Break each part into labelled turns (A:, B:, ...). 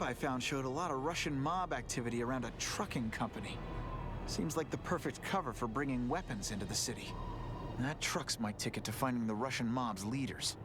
A: map I found showed a lot of Russian mob activity around a trucking company. Seems like the perfect cover for bringing weapons into the city. That truck's my ticket to finding the Russian mob's leaders.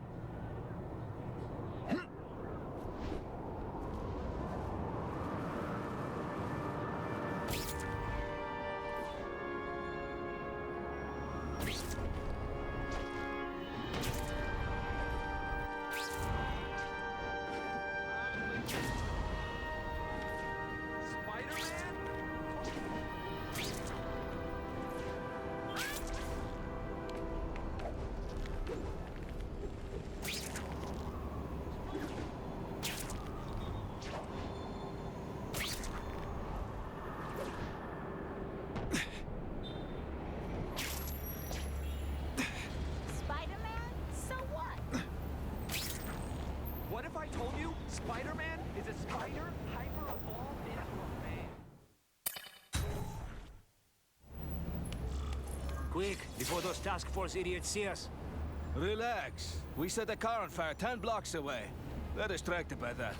B: What if I told you Spider-Man is a spider hyper-evolved into a man?
C: Quick, before those task force idiots see us.
D: Relax. We set a car on fire 10 blocks away. They're distracted by that.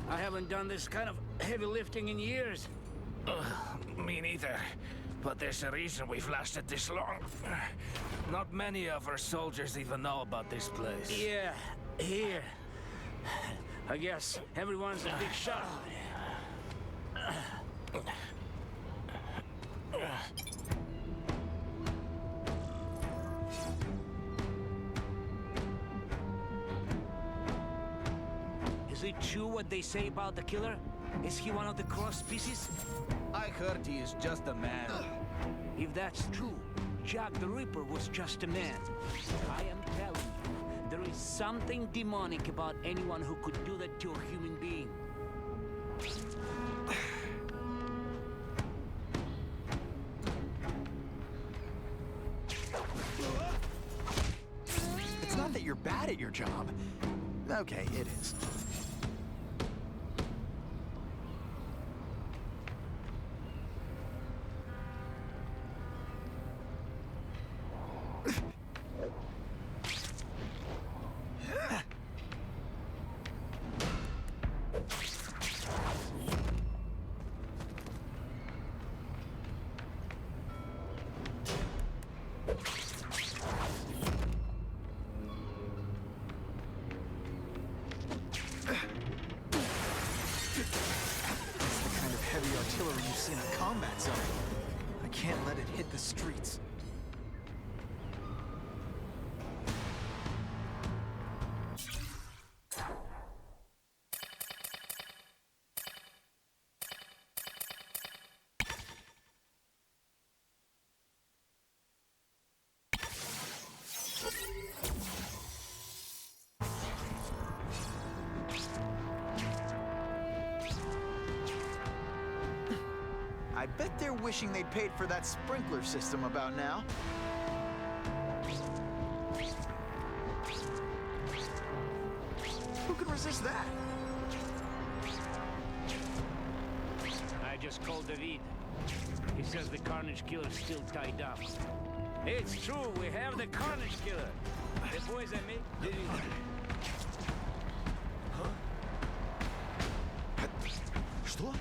C: I haven't done this kind of heavy lifting in years.
D: Me neither. But there's a reason we've lasted this long. Not many of our soldiers even know about this place.
C: Yeah, here. I guess everyone's a big shot. Is it true what they say about the killer? Is he one of the cross species?
D: I heard he is just a man.
C: If that's true, Jack the Ripper was just a man. I am telling you, there is something demonic about anyone who could do that to a human being.
A: It's not that you're bad at your job. Okay, it is. Heavy artillery you see in a combat zone. I can't let it hit the streets. I bet they're wishing they'd paid for that sprinkler system about now. Who can resist that?
C: I just called David. He says the Carnage Killer's still tied up. It's true, we have the Carnage Killer. The boys and me did it.
A: Что?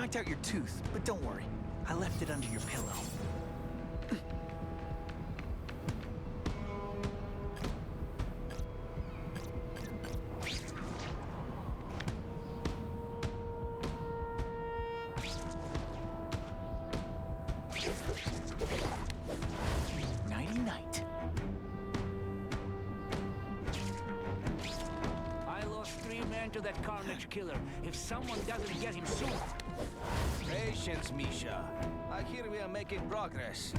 A: knocked out your tooth, but don't worry. I left it under your pillow. Nighty-night.
C: I lost 3 men to that carnage killer. If someone doesn't get him soon...
D: Patience, Misha. I hear we are making progress.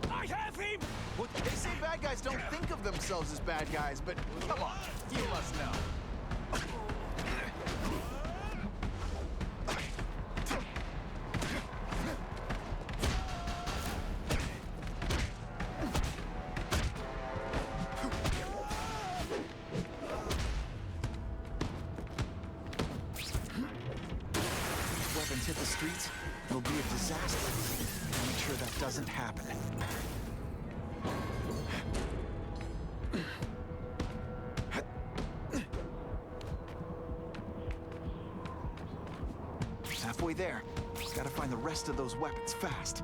C: I have him!
A: Well, they say bad guys don't think of themselves as bad guys, but come on, you must know. If weapons hit the streets, it'll be a disaster. Make sure that doesn't happen. Halfway there. Gotta find the rest of those weapons fast.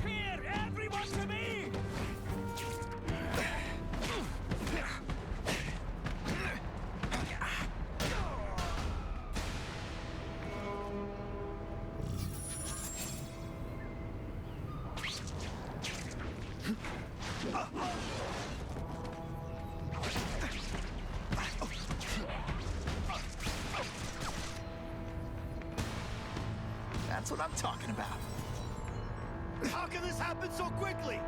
C: Here, everyone to me!
A: That's what I'm talking about.
B: How can this happen so quickly?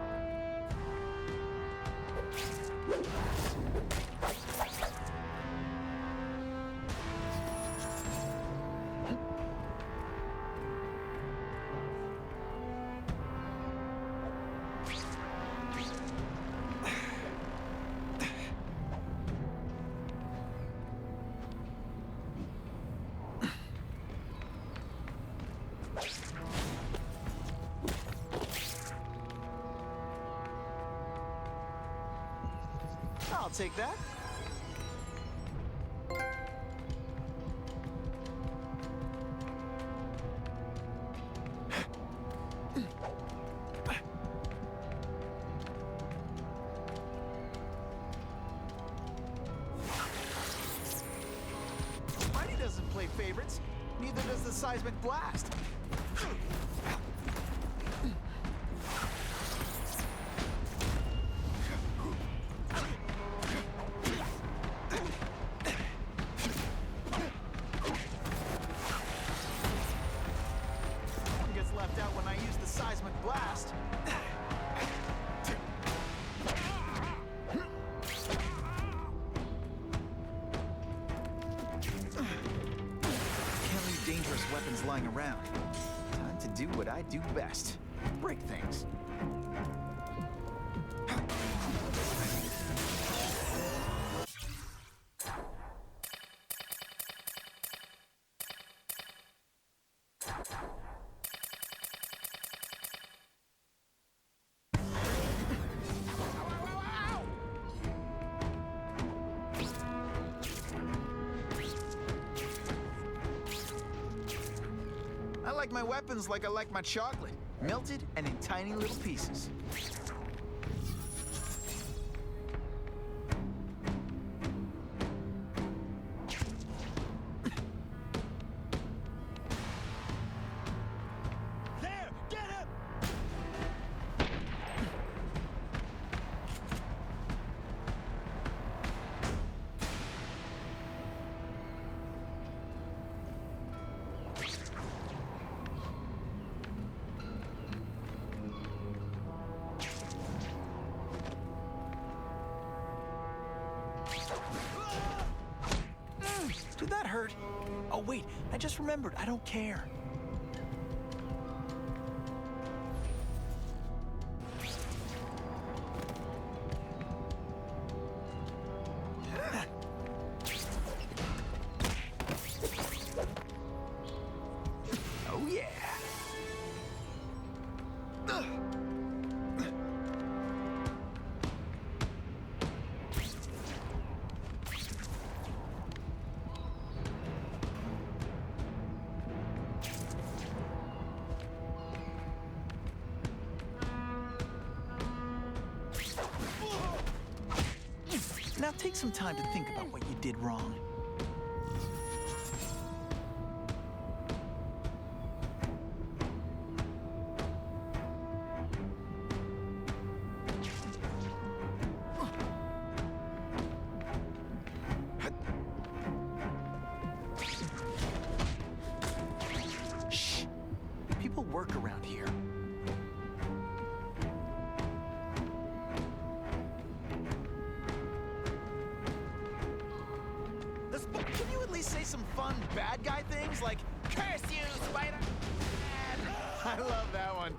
A: I'll take that. Spidey doesn't play favorites. Neither does the seismic blast. One gets left out when I use the seismic blast. Can't leave dangerous weapons lying around. Time to do what I do best. Break things. I like my weapons like I like my chocolate, melted and in tiny little pieces.
B: There! Get him!
A: nerd. Oh wait, I just remembered, I don't care. Oh yeah. Now take some time to think about what you did wrong. Shh. People work around here. Can you at least say some fun bad guy things like, "Curse you, Spider-Man"? I love that one.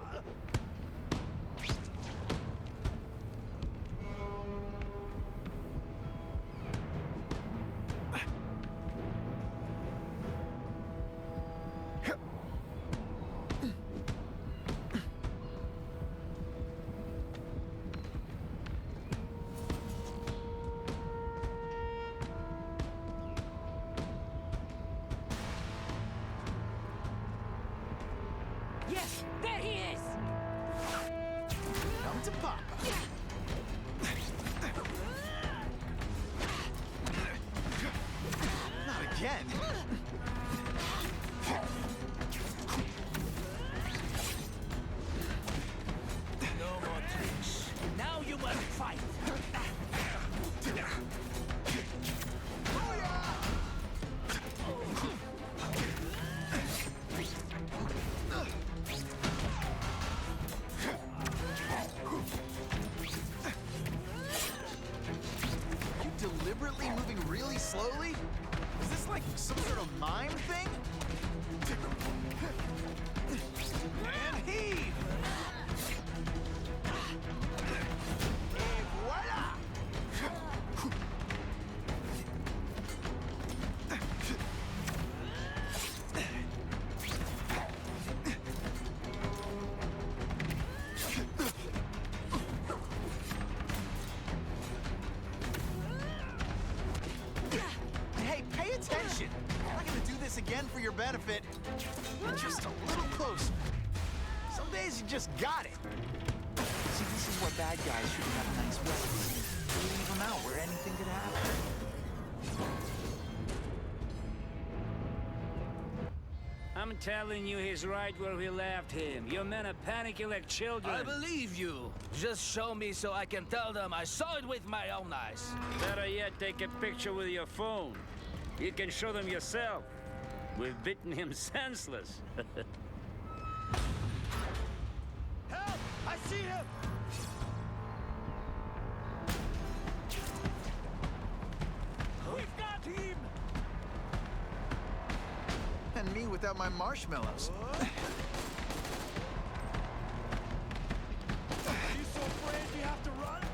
E: Yes, there he is!
A: Come to Papa. Not again.
D: No more tricks.
E: Now you must fight!
A: You deliberately moving really slowly? Is this like some sort of mime thing? And heave! Et voila! Hey, pay attention! I'm not gonna do this again for your benefit. Just a little closer. Some days you just got it. See, this is where bad guys shouldn't have a nice weapon. They leave them out where anything could happen.
C: I'm telling you, he's right where we left him. Your men are panicking like children.
D: I believe you. Just show me so I can tell them I saw it with my own eyes.
C: Better yet, take a picture with your phone. You can show them yourself. We've beaten him senseless.
B: Help! I see him! We've got him!
A: And me without my marshmallows.
B: You so afraid you have to run?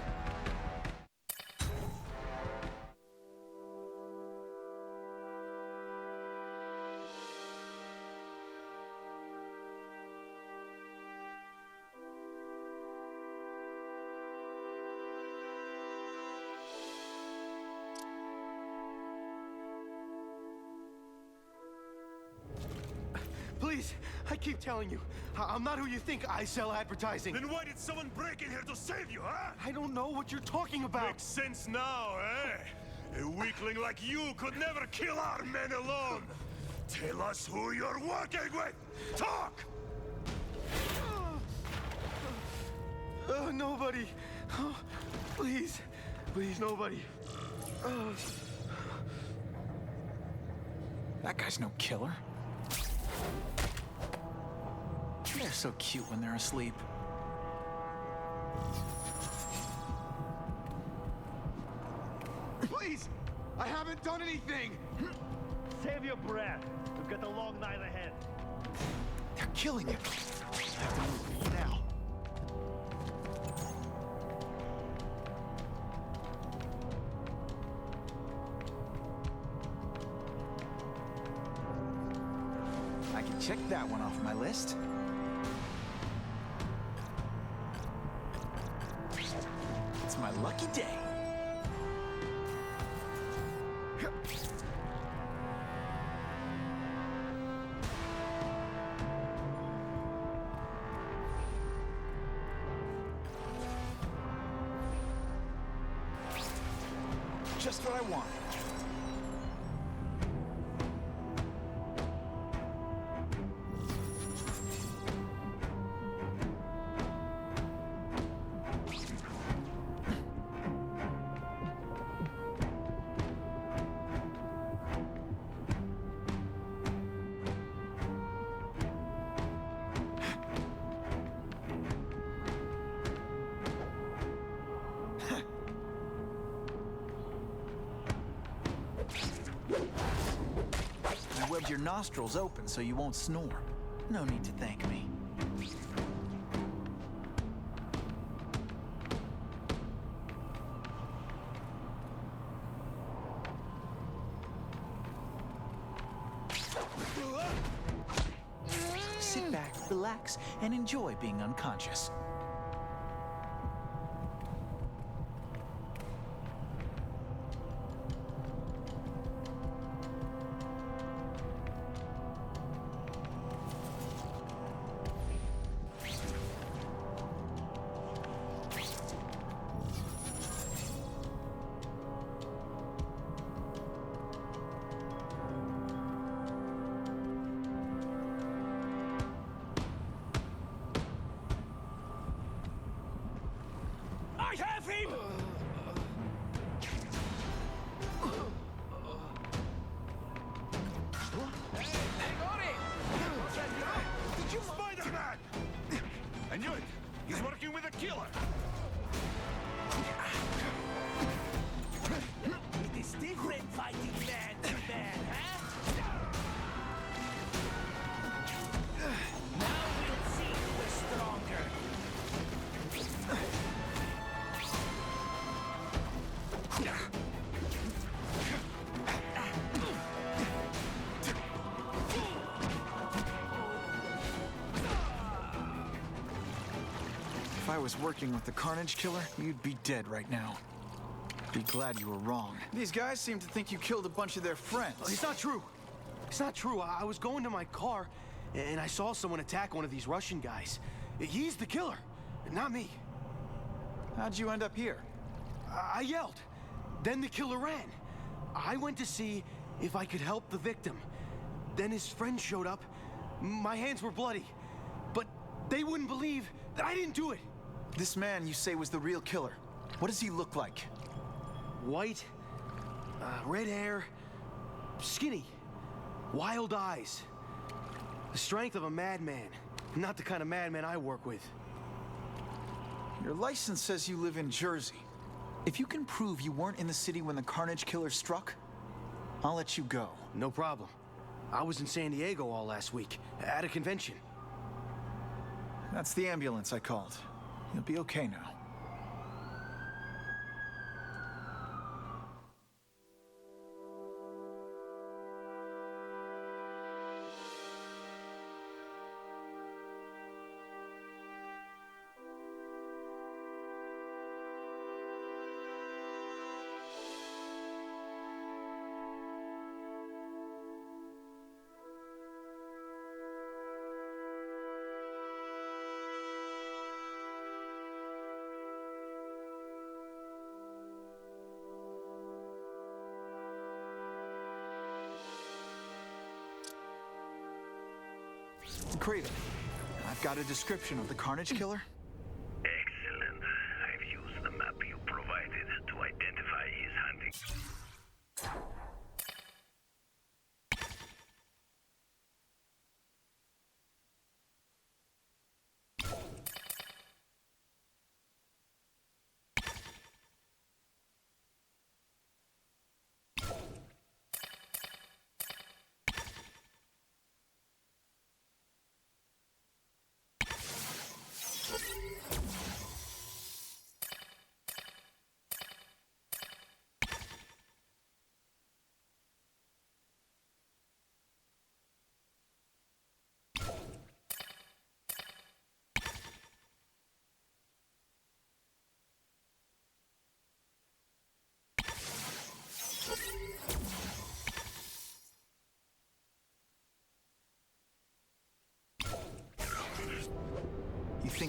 F: Please, I keep telling you, I'm not who you think. I sell advertising.
G: Then why did someone break in here to save you, huh?
F: I don't know what you're talking about.
G: Makes sense now, eh? A weakling like you could never kill our men alone. Tell us who you're working with. Talk!
F: Nobody. Oh, please, please, nobody.
A: That guy's no killer. They're so cute when they're asleep.
F: Please, I haven't done anything.
H: Save your breath. We've got a long night ahead.
A: They're killing him. I have to move now. I can check that one off my list. It's my lucky day. Just what I want. I webbed your nostrils open so you won't snore. No need to thank me. Sit back, relax, and enjoy being unconscious.
E: I have him!
G: Spider-Man! I knew it! He's working with a killer!
E: It is different fighting man to man, huh? Now we'll see who is stronger.
A: If I was working with the Carnage Killer, you'd be dead right now. Be glad you were wrong. These guys seem to think you killed a bunch of their friends.
F: It's not true. It's not true. I was going to my car, and I saw someone attack one of these Russian guys. He's the killer, not me.
A: How'd you end up here?
F: I yelled. Then the killer ran. I went to see if I could help the victim. Then his friend showed up. My hands were bloody. But they wouldn't believe that I didn't do it.
A: This man you say was the real killer. What does he look like?
F: White, red hair, skinny, wild eyes. The strength of a madman. Not the kind of madman I work with.
A: Your license says you live in Jersey. If you can prove you weren't in the city when the Carnage Killer struck, I'll let you go.
F: No problem. I was in San Diego all last week, at a convention.
A: That's the ambulance I called. You'll be okay now. Craven, I've got a description of the Carnage Killer.
I: Excellent. I've used the map you provided to identify his hunting.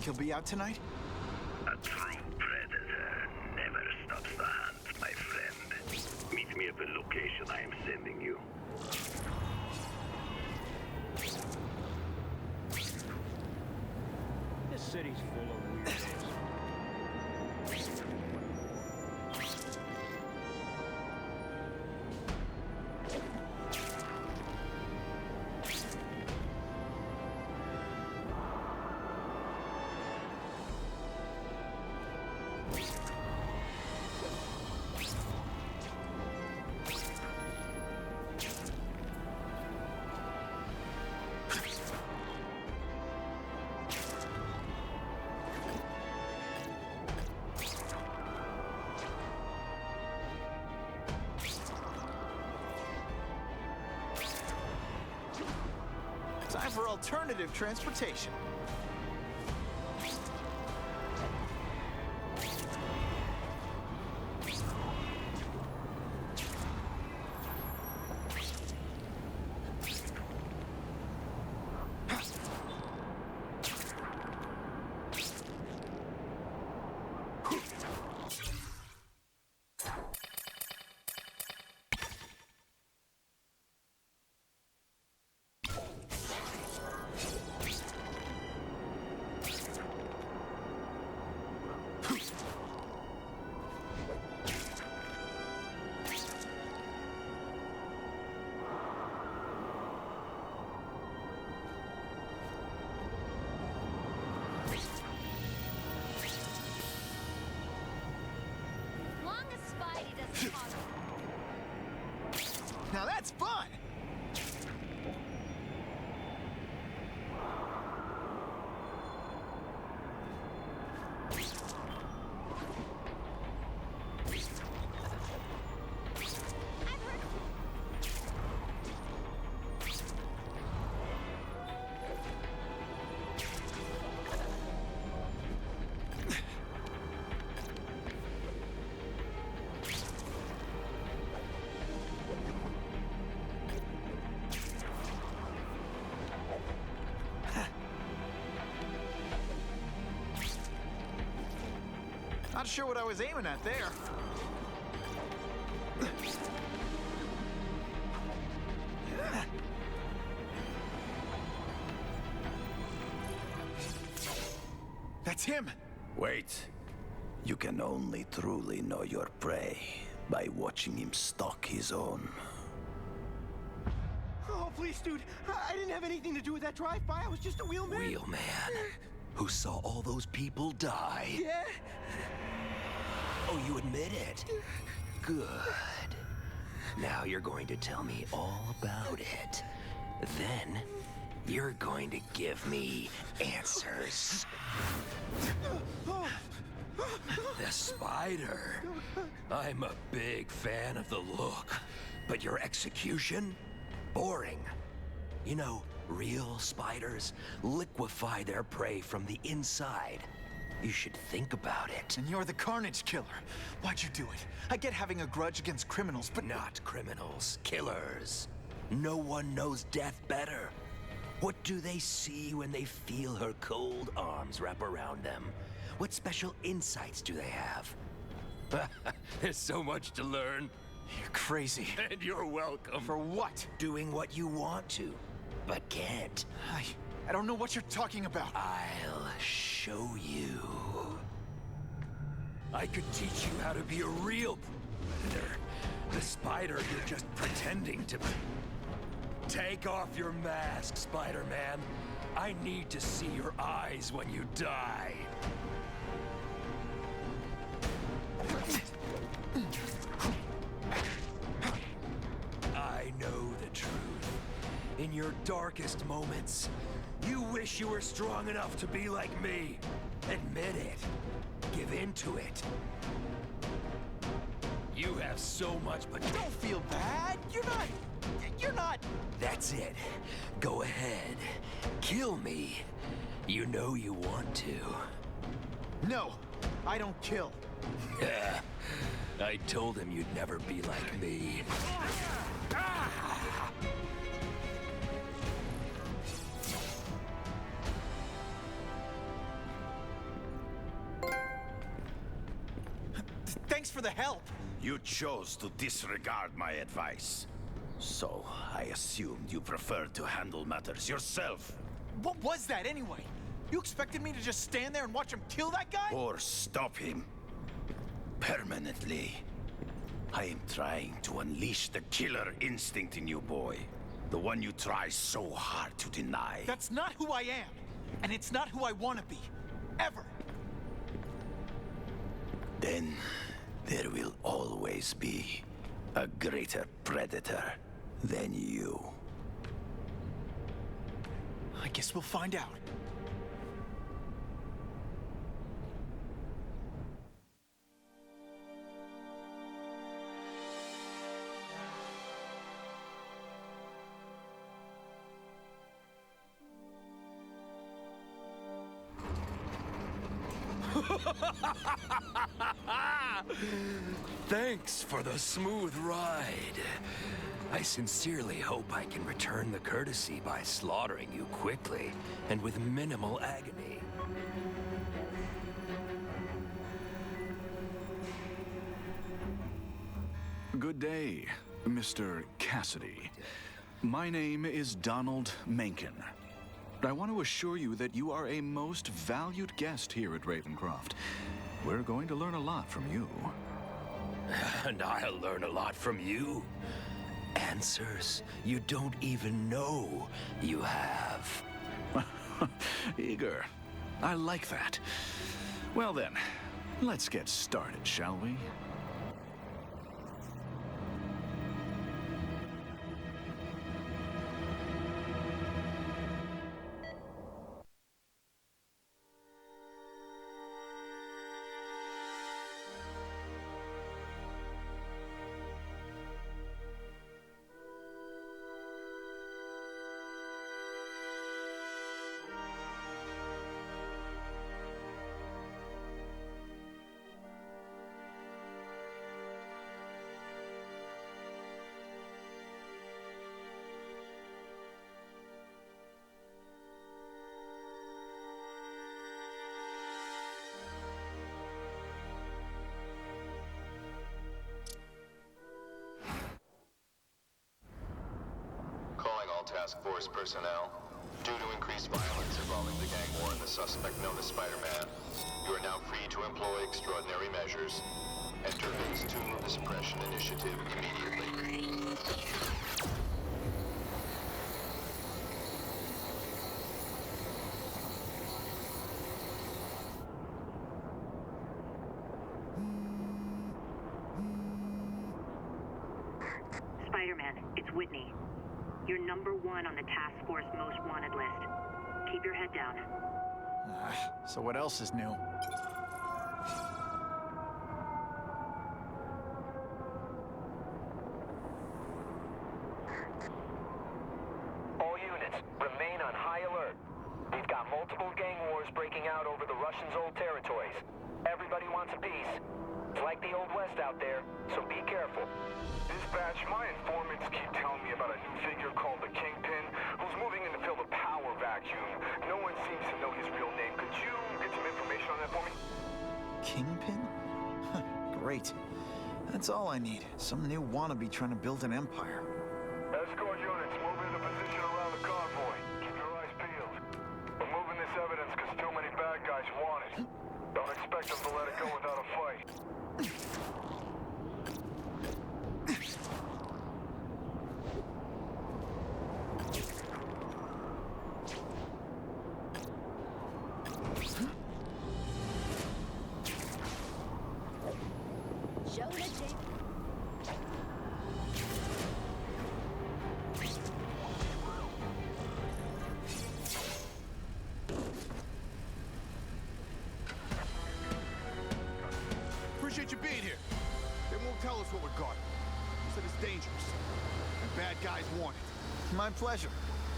A: he'll be out tonight?
I: A true predator never stops the hunt, my friend. Meet me at the location I am sending you.
C: This city's full of weirdos.
A: Time for alternative transportation. Now that's fun! Not sure what I was aiming at there. That's him!
J: Wait. You can only truly know your prey by watching him stalk his own.
F: Oh, please, dude. I didn't have anything to do with that drive-by. I was just a wheelman.
J: Wheelman? Who saw all those people die?
F: Yeah?
J: Oh, you admit it? Good. Now you're going to tell me all about it. Then, you're going to give me answers. The spider. I'm a big fan of the look, but your execution? Boring. You know, real spiders liquefy their prey from the inside. You should think about it.
A: And you're the Carnage Killer. Why'd you do it? I get having a grudge against criminals, but
J: Not criminals, killers. No one knows death better. What do they see when they feel her cold arms wrap around them? What special insights do they have? There's so much to learn.
A: You're crazy.
J: And you're welcome.
A: For what?
J: Doing what you want to, but can't.
A: I don't know what you're talking about.
J: I'll show you. I could teach you how to be a real predator. The spider you're just pretending to be. Take off your mask, Spider-Man. I need to see your eyes when you die. I know the truth. In your darkest moments, you wish you were strong enough to be like me. Admit it. Give in to it. You have so much potential.
A: Don't feel bad. You're not...
J: That's it. Go ahead. Kill me. You know you want to.
A: No, I don't kill.
J: I told him you'd never be like me.
A: Thanks for the help.
G: You chose to disregard my advice. So, I assumed you preferred to handle matters yourself.
A: What was that anyway? You expected me to just stand there and watch him kill that guy?
G: Or stop him. Permanently. I am trying to unleash the killer instinct in you, boy. The one you try so hard to deny.
A: That's not who I am. And it's not who I want to be. Ever.
G: Then, there will always be a greater predator than you.
A: I guess we'll find out.
J: Thanks for the smooth ride. I sincerely hope I can return the courtesy by slaughtering you quickly and with minimal agony.
K: Good day, Mr. Cassidy. My name is Donald Mencken. I want to assure you that you are a most valued guest here at Ravencroft. We're going to learn a lot from you.
J: And I'll learn a lot from you. Answers you don't even know you have.
K: Eager. I like that. Well then, let's get started, shall we?
L: Task Force personnel. Due to increased violence involving the gang war and the suspect known as Spider-Man, you are now free to employ extraordinary measures. Enter Phase 2 of the Suppression Initiative immediately.
M: Spider-Man, it's Whitney. You're #1 on the task force most wanted list. Keep your head down.
A: So what else is new?
B: All units, remain on high alert. We've got multiple gang wars breaking out over the Russians' old territories. Everybody wants a piece. It's like the Old West out there, so be careful.
N: Dispatch, my informants keep telling me about a new figure called the Kingpin, who's moving in to fill the power vacuum. No one seems to know his real name. Could you get some information on that for me?
O: Kingpin? Great. That's all I need. Some new wannabe trying to build an empire.
N: Escort units, move into position around the convoy. Keep your eyes peeled. We're moving this evidence because too many bad guys want it. Don't expect them to let it go without a fight.
F: Appreciate you being here. They won't tell us what we're guarding. They said it's dangerous. And bad guys want it.
O: My pleasure.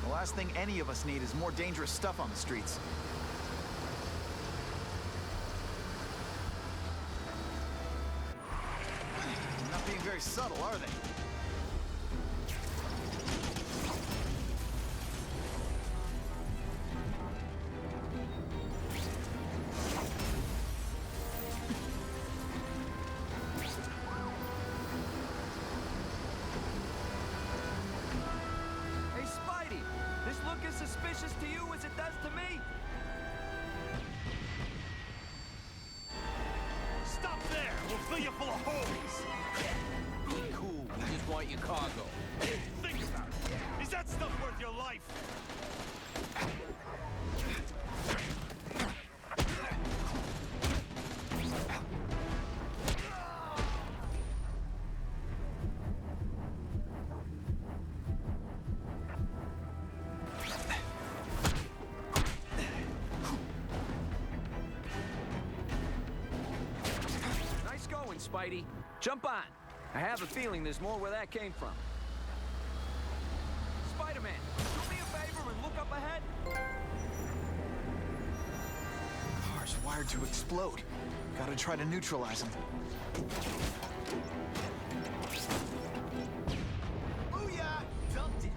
O: The last thing any of us need is more dangerous stuff on the streets. They're not being very subtle, are they?
J: does to me?
H: Stop there! We'll fill you full of holes!
C: Cool, we just want your cargo.
H: Think about it. Is that stuff worth your life?
J: Nice going, Spidey. Jump on. I have a feeling there's more where that came from. Spider-Man, do me a favor and look up ahead.
O: Car's wired to explode. Gotta try to neutralize him.
A: Booyah! Dumped it.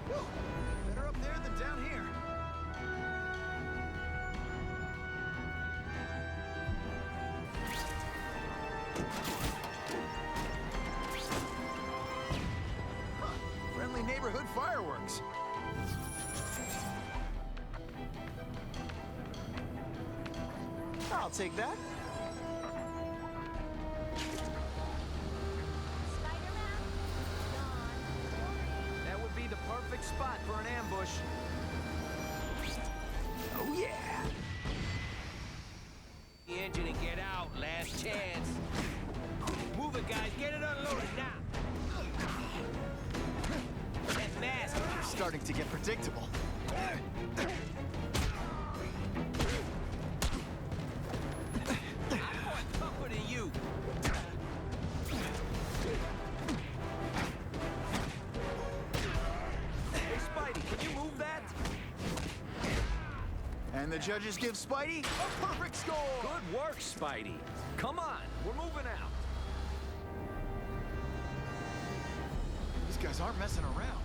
A: Whew. Better up there than down here. Huh. Friendly neighborhood fireworks. I'll take that.
J: That would be the perfect spot for an ambush.
A: Oh, yeah.
C: The engine and get out. Last chance. Move it, guys. Get it unloaded now. That mask.
A: You're starting to get predictable.
C: Tougher than you.
J: Hey, Spidey, can you move that?
A: And the judges give Spidey a perfect score!
J: Good work, Spidey. Come on, we're moving out.
A: These guys aren't messing around.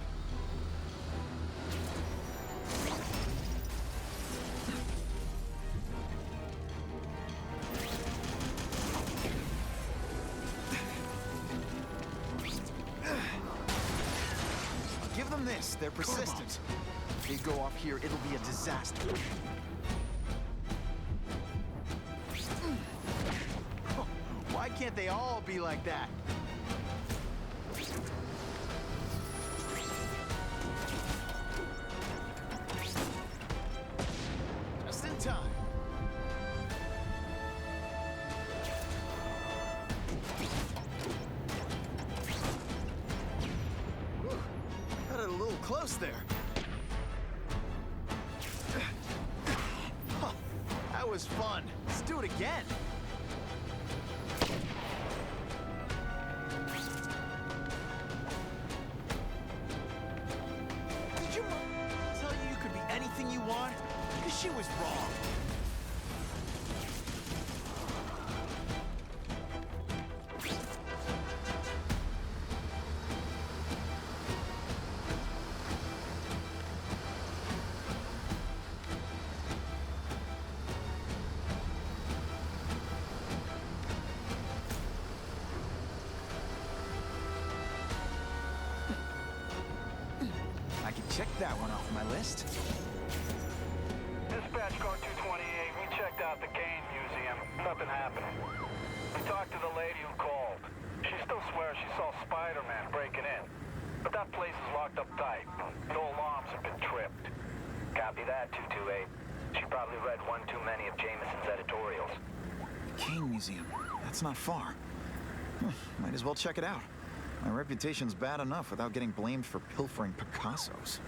A: I'll give them this. They're persistent. If they go off here, it'll be a disaster. Why can't they all be like that? Just in time. Whew. Got it a little close there. Huh. That was fun. Let's do it again. Did your mom tell you you could be anything you want? Because she was wrong. I can check that one off my list.
N: Dispatch car 228, we checked out the Kane Museum. Nothing happening. We talked to the lady who called. She still swears she saw Spider-Man breaking in. But that place is locked up tight. No alarms have been tripped.
B: Copy that, 228. She probably read one too many of Jameson's editorials.
O: Kane Museum. That's not far. Might as well check it out. My reputation's bad enough without getting blamed for pilfering Picassos.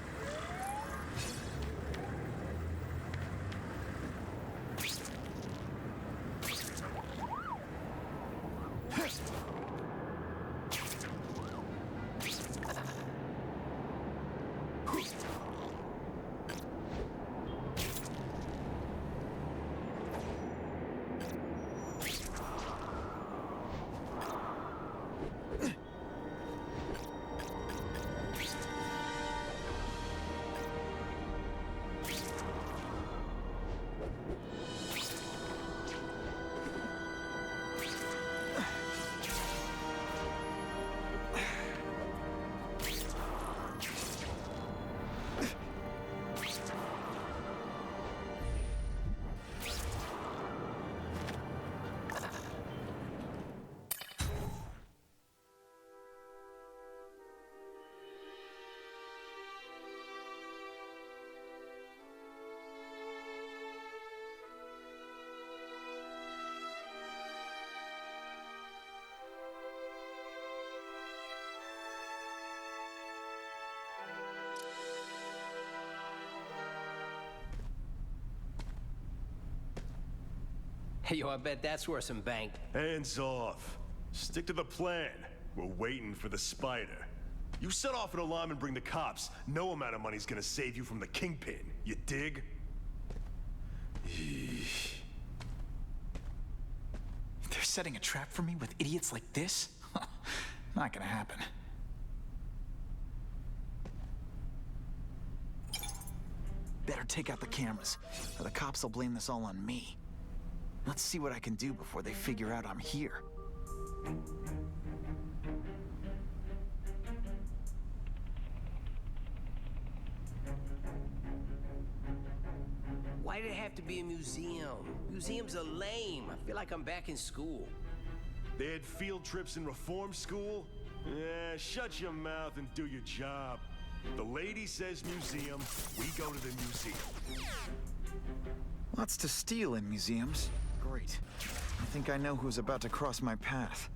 P: Hey, yo, I bet that's worth some bank.
G: Hands off. Stick to the plan. We're waiting for the spider. You set off an alarm and bring the cops. No amount of money's gonna save you from the kingpin. You dig?
O: They're setting a trap for me with idiots like this? Not gonna happen. Better take out the cameras, or the cops will blame this all on me. Let's see what I can do before they figure out I'm here.
P: Why did it have to be a museum? Museums are lame. I feel like I'm back in school.
G: They had field trips in reform school? Shut your mouth and do your job. The lady says museum, we go to the museum.
O: Lots to steal in museums. Great. I think I know who's about to cross my path.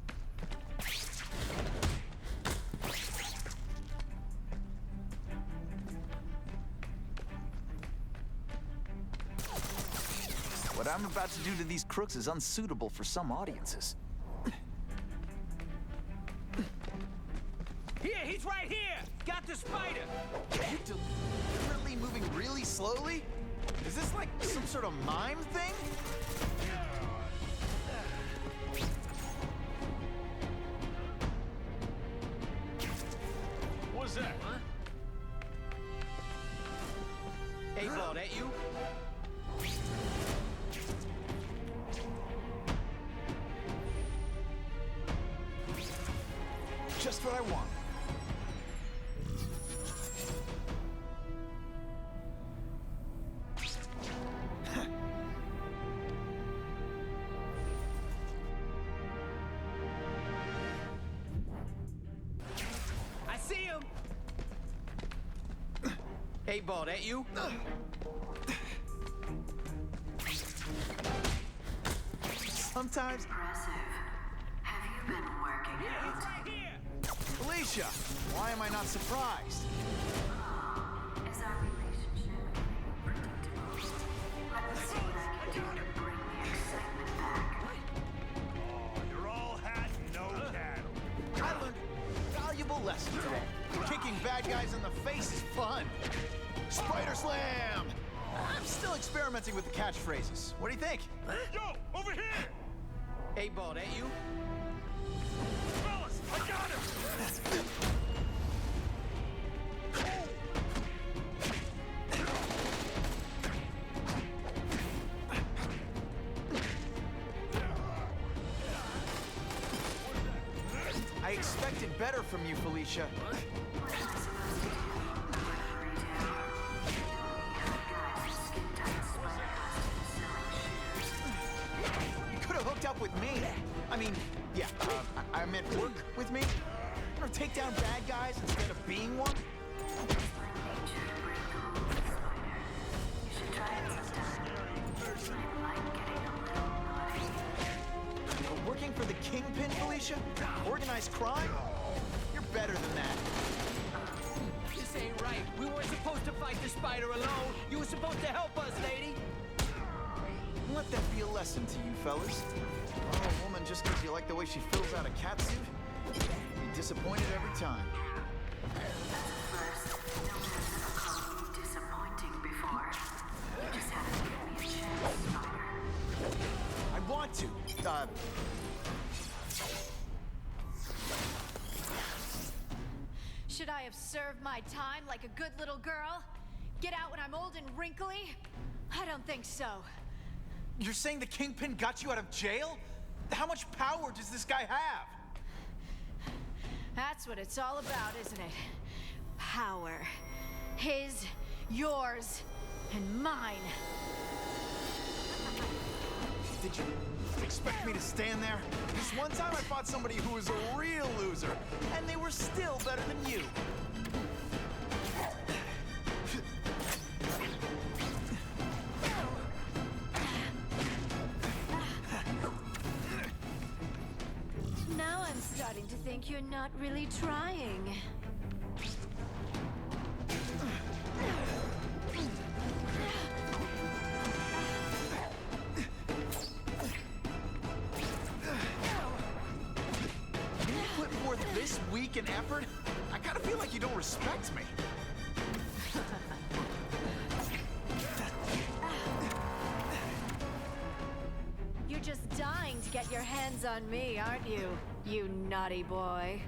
O: What I'm about to do to these crooks is unsuitable for some audiences.
E: Here, he's right here! Got the spider!
F: You deliberately moving really slowly? Is this like some sort of mime thing?
H: What's that?
P: Huh? Hey, ball, that you?
F: Just what I want.
E: I see him!
P: Hey, ball, that you?
F: Sometimes.
M: Impressive. Have you been working
E: Yeah, he's
M: out?
E: right here!
F: Felicia, why am I not surprised?
M: Is our relationship predictable? Let me see what I can do to bring the excitement back.
H: Oh, you're all hat and no cattle.
F: I learned a valuable lesson today. Kicking bad guys in the face is fun. Spider Slam! I'm still experimenting with the catchphrases. What do you think?
H: Yo, over here!
P: Hey, ball, that you?
H: Fellas, I got him!
F: I expected better from you, Felicia. You could have hooked up with me. I mean, yeah, I meant work with me. Or take down bad guys instead of being one. Working for the Kingpin, Felicia? Organized crime? You're better than that.
E: This ain't right. We weren't supposed to fight the spider alone. You were supposed to help us, lady.
F: Let that be a lesson to you, fellas. Oh, a woman, just because you like the way she fills out a catsuit, you'll be disappointed every time.
M: First, no one's ever called me disappointing before. You just haven't given me a chance, Spider.
F: I want to.
Q: Should I have served my time like a good little girl? Get out when I'm old and wrinkly? I don't think so.
F: You're saying the Kingpin got you out of jail? How much power does this guy have?
Q: That's what it's all about, isn't it? Power. His, yours, and mine.
F: Did you expect me to stand there? This one time I fought somebody who was a real loser, and they were still better than you.
Q: Now I'm starting to think you're not really trying.
A: this weak in effort, I kind of feel like you don't respect me.
Q: You're just dying to get your hands on me, aren't you? You naughty boy.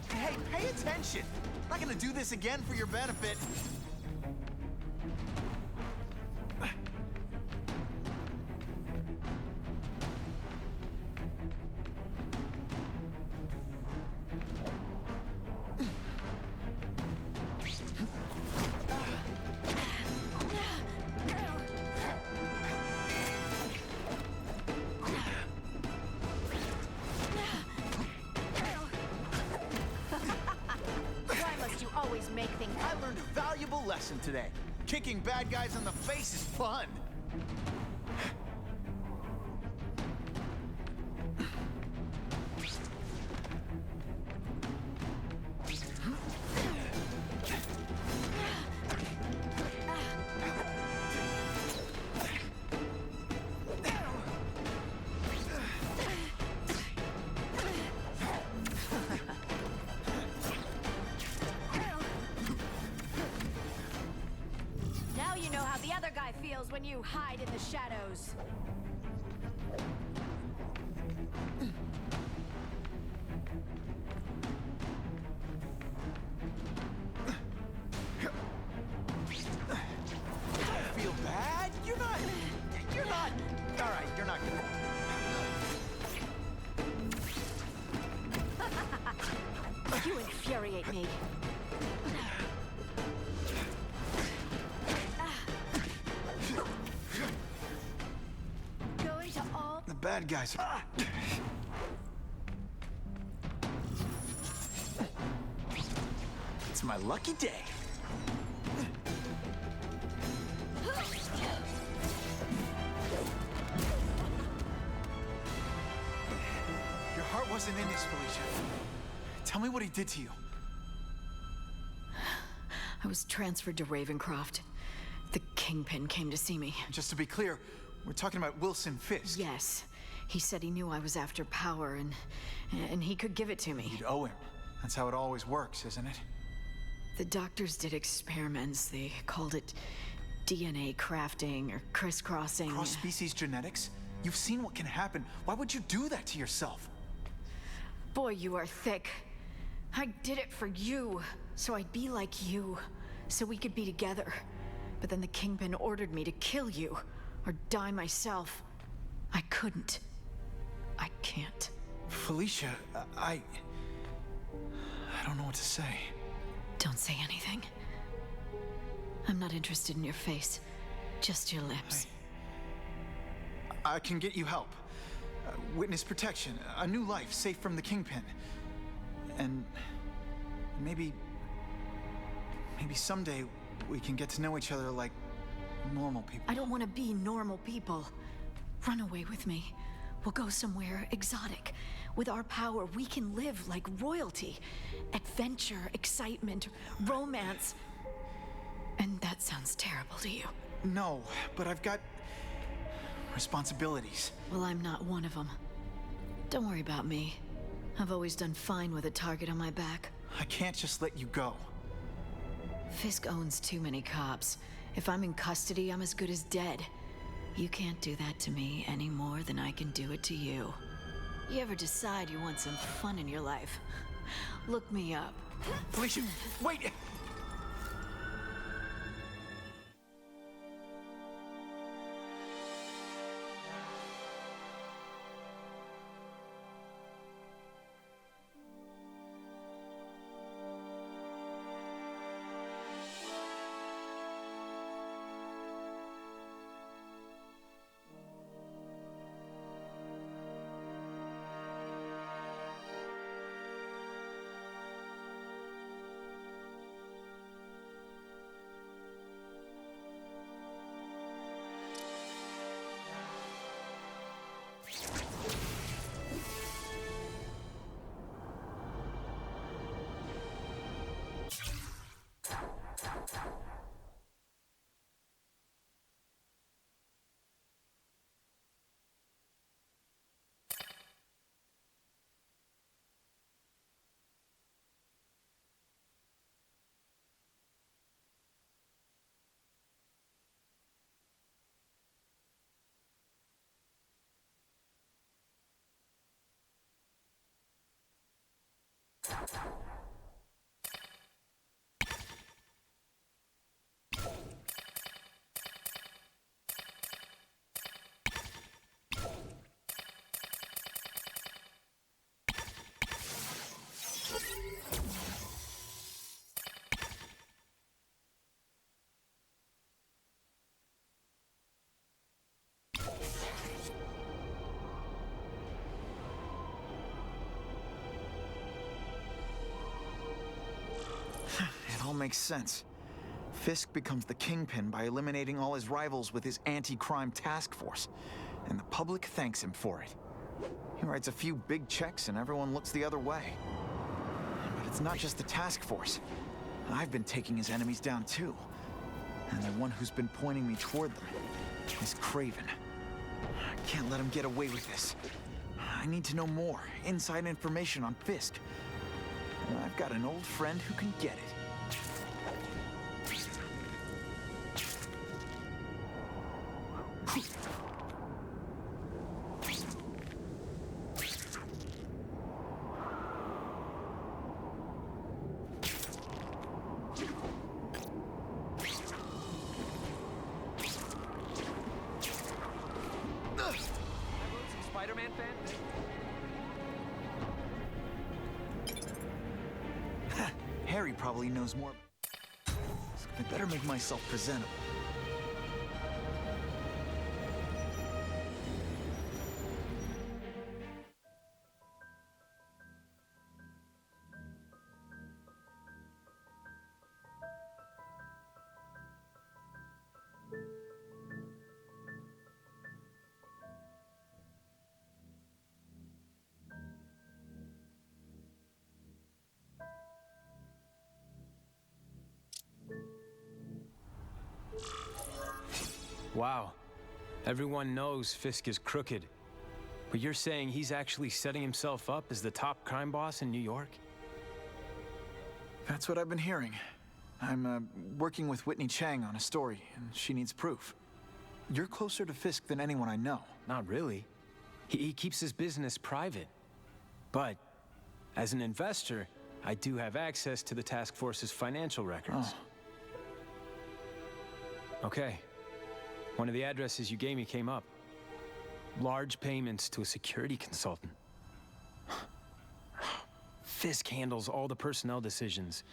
A: Hey, pay attention. I'm not gonna do this again for your benefit.
Q: Why must you always make things...
A: I learned a valuable lesson today. Kicking bad guys in the face is fun.
Q: Now you know how the other guy feels when you hide in the shadows.
A: Feel bad? You're not. All right, you're not gonna.
Q: You infuriate me. Going to all...
F: The bad guys are...
A: It's my lucky day. Your heart wasn't in this, Felicia. Tell me what he did to you.
Q: I was transferred to Ravencroft. The Kingpin came to see me.
F: Just to be clear, we're talking about Wilson Fisk.
Q: Yes. He said he knew I was after power and he could give it to me.
F: You'd owe him. That's how it always works, isn't it?
Q: The doctors did experiments. They called it DNA crafting or crisscrossing.
F: Cross-species genetics? You've seen what can happen. Why would you do that to yourself?
Q: Boy, you are thick. I did it for you, so I'd be like you, so we could be together. But then the Kingpin ordered me to kill you, or die myself. I couldn't. I can't.
F: Felicia, I don't know what to say.
Q: Don't say anything. I'm not interested in your face, just your lips.
F: I can get you help. Witness protection, a new life safe from the Kingpin. And maybe someday we can get to know each other like normal people.
Q: I don't want to be normal people. Run away with me. We'll go somewhere exotic. With our power, we can live like royalty. Adventure, excitement, romance. And that sounds terrible to you.
F: No, but I've got responsibilities.
Q: Well, I'm not one of them. Don't worry about me. I've always done fine with a target on my back.
F: I can't just let you go.
Q: Fisk owns too many cops. If I'm in custody, I'm as good as dead. You can't do that to me any more than I can do it to you. You ever decide you want some fun in your life? Look me up.
F: Felicia, wait!
O: makes sense. Fisk becomes the kingpin by eliminating all his rivals with his anti-crime task force, and the public thanks him for it. He writes a few big checks and everyone looks the other way. But it's not just the task force. I've been taking his enemies down too. And the one who's been pointing me toward them is Craven. I can't let him get away with this. I need to know more, inside information on Fisk. And I've got an old friend who can get it.
E: Spider-Man fan?
O: Harry probably knows more. I better make myself presentable.
R: Wow. Everyone knows Fisk is crooked. But you're saying he's actually setting himself up as the top crime boss in New York?
O: That's what I've been hearing. I'm working with Whitney Chang on a story, and she needs proof. You're closer to Fisk than anyone I know.
R: Not really. He keeps his business private. But as an investor, I do have access to the task force's financial records. Okay. One of the addresses you gave me came up. Large payments to a security consultant. Fisk handles all the personnel decisions.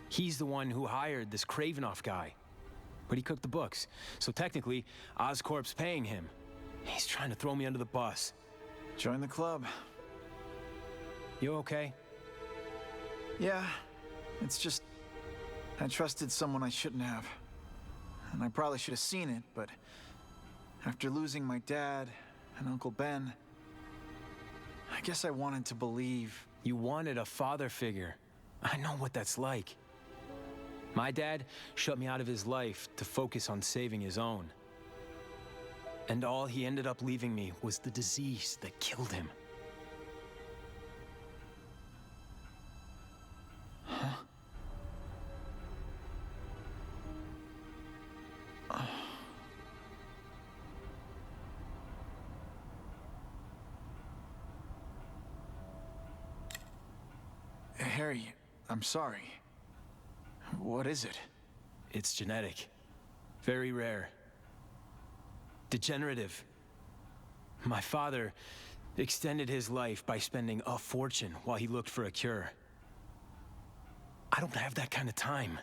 R: He's the one who hired this Kravinoff guy. But he cooked the books, so technically, Oscorp's paying him. He's trying to throw me under the bus.
O: Join the club.
R: You okay?
O: Yeah, it's just... I trusted someone I shouldn't have. And I probably should have seen it, but... after losing my dad and Uncle Ben... I guess I wanted to believe...
R: You wanted a father figure. I know what that's like. My dad shut me out of his life to focus on saving his own. And all he ended up leaving me was the disease that killed him.
O: Huh? Harry, I'm sorry. What is it?
R: It's genetic. Very rare. Degenerative. My father extended his life by spending a fortune while he looked for a cure. I don't have that kind of time.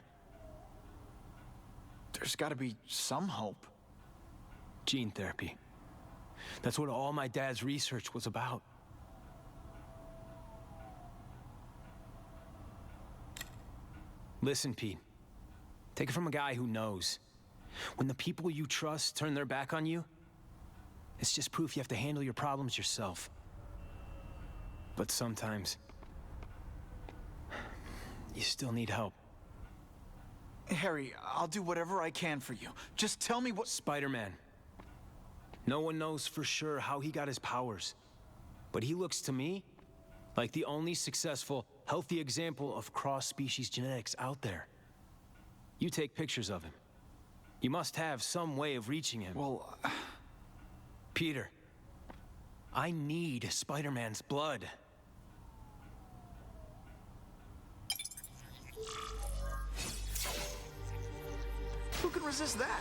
O: There's gotta be some hope.
R: Gene therapy. That's what all my dad's research was about. Listen, Pete. Take it from a guy who knows. When the people you trust turn their back on you, it's just proof you have to handle your problems yourself. But sometimes, you still need help.
O: Harry, I'll do whatever I can for you. Just tell me what—
R: Spider-Man. No one knows for sure how he got his powers. But he looks to me like the only successful, healthy example of cross-species genetics out there. You take pictures of him. You must have some way of reaching him.
O: Well,
R: Peter, I need Spider-Man's blood.
O: Who can resist that?